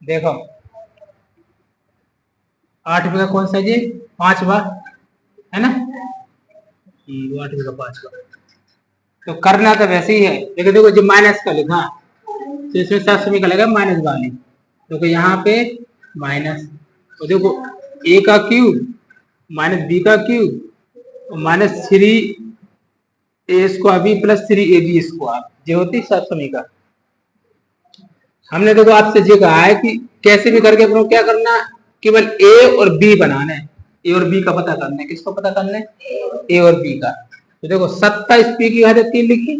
देखो 8 का कौन सा जी 5वां है ना, 8 का 5वां। तो करना तो वैसे ही है, लेकिन देखो जो माइनस का लिखा तो इसमें सब समय का लगा माइनस वाली, तो यहाँ पे माइनस, तो देखो ए का क्यूब माइनस बी का cube minus 3 A square B plus 3 A B square, जो होती सात समीकरण। हमने देखो आपसे ये कहा है कि कैसे भी करके अपने क्या करना, केवल ए और बी बनाना है, ए और बी का पता करना है। किसको पता करना है? ए और बी का। तो देखो 27 पी की हद 3 लिखी,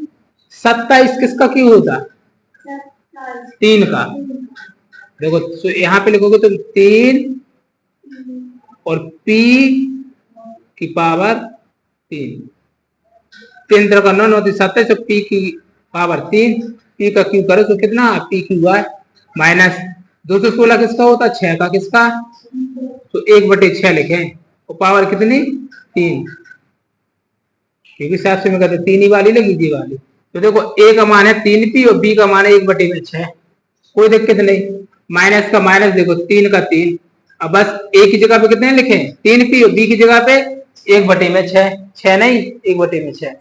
27 किसका क्यों होता? 3 का। देखो तो यहाँ पे लिखोगे तुम 3 और पी की पावर 3, 3 तरह का 9 होती 27, तो पी की पावर 3, पी का क्यू करो तो कितना पी क्यू आर माइनस 216 किसका होता? 6 का। किसका? तो 1/6 लिखे, तो पावर कितनी? 3, क्योंकि 7 में कहते 3 ही वाली लगी थी वाली। तो देखो ए का मान है 3p और बी का मान है 1/6, कोई दिक्कत नहीं। माइनस का माइनस देखो 3 का 3, अब बस ए की जगह पे कितने लिखे? 3p और बी की जगह पे 1/6, 6 नहीं 1/6।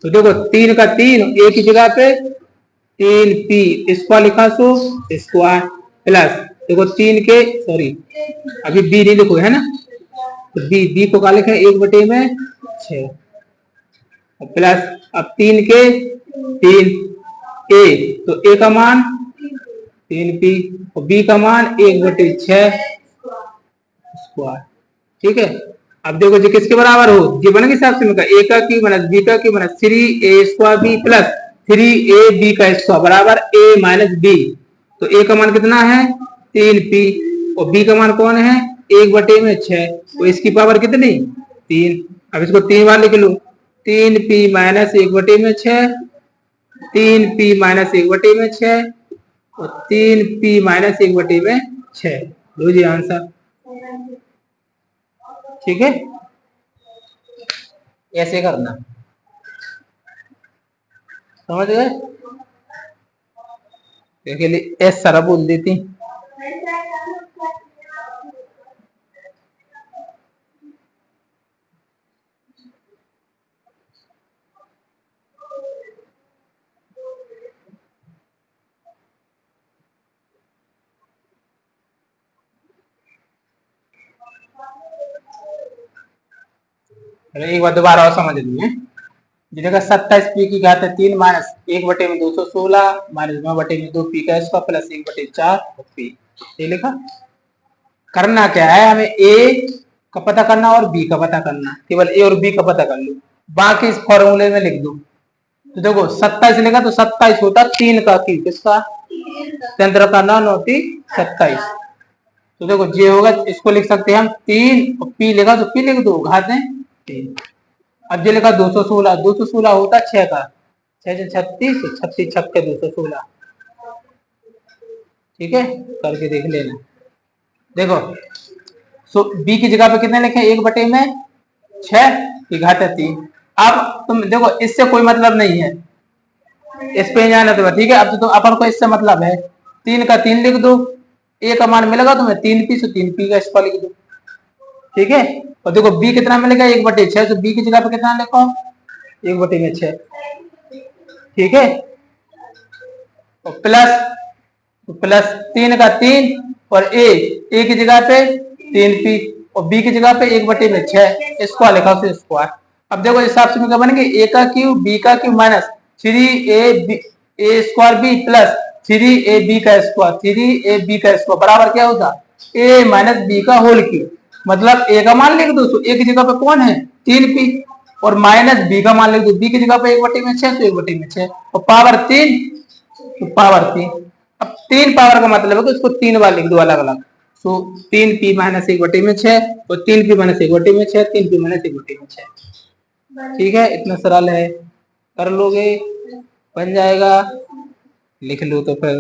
तो देखो 3 का 3 ए की जगह पे 3p इसको लिखा सो स्क्वायर प्लस देखो 3 के सॉरी अभी बी नहीं लिखो है ना, तो बी को क्या लिखे? 1/6 प्लस अब 3 के 3 ए, तो ए का मान 3p और बी का मान 1/6 स्क्वायर। ठीक है, अब देखो जी किसके बराबर हो, ये बन गई साहब से ए का क्यूब माइनस बी का cube minus 3a square B plus 3ab का स्क्वायर बराबर a माइनस बी। तो a का मान कितना है? 3p और b का मान कौन है? 1/6, तो इसकी पावर कितनी? 3। अब इसको 3 बार लिख लो, 3p माइनस 1/6, 3p माइनस 1/6 और 3p माइनस 1/6, लो जी आंसर। ठीक है, ऐसे करना, समझ गए? के लिए एस सारा बोल देती। एक बार दोबारा और समझ लीजिए, जिसका 27 पी की घात है 3 माइनस 1/216 माइनस 9/2 पी का स्क्वायर प्लस 1/4 पी, ये लिखा। करना क्या है, हमें ए का पता करना और बी का पता करना, केवल ए और बी का पता कर लो, बाकी इस फॉर्मूले में लिख दो। तो देखो 27 लिखा तो 27 होता 3 का क्यूब, किसका? 3 का 9 होती 27। तो देखो ये होगा, इसको लिख सकते हैं हम 3 और पी लिखा तो पी लिख दो घात है 3। अब ये लिखा 216, 216 होता 6 का, 6 से 36, 36 छक्के 216। ठीक है, करके देख लेना। देखो सो बी की जगह पे कितने लिखे? 1/6 की घात है 3। अब तुम देखो इससे कोई मतलब नहीं है, इस पे जाना तो ठीक है। अब तो तुम अपन को इससे मतलब है, 3 का 3 लिख दो, ए का मान मिलेगा तुम्हें 3p से 3p का स्क्वायर लिख दो। ठीक है, और देखो बी कितना मिलेगा? 1/6, तो बी की जगह पे कितना लिखो? 1/6। ठीक है, और प्लस 3 का 3 और ए की जगह पे 3p और बी की जगह पे 1/6 स्क्वायर लिखा उसे स्क्वायर। अब देखो इस हिसाब से क्या बनेंगे? ए का क्यूब बी का cube minus 3a square B plus 3ab का स्क्वायर, 3ab का स्क्वायर बराबर क्या होता? a माइनस बी का होल क्यूब। मतलब ए का मान लिख दो, तो ए की जगह पे कौन है? 3p और माइनस बी का मान लिख दो, बी की जगह पे 1/6 तो 1/6 और पावर 3 तो पावर 3। अब 3 पावर का मतलब है कि उसको 3 बार लिख दो अलग अलग। तो 3p माइनस 1/6 और 3p माइनस 1/6, 3p माइनस 1/6। ठीक है, इतना सरल है, कर लोगे, बन जाएगा। लिख लो तो फिर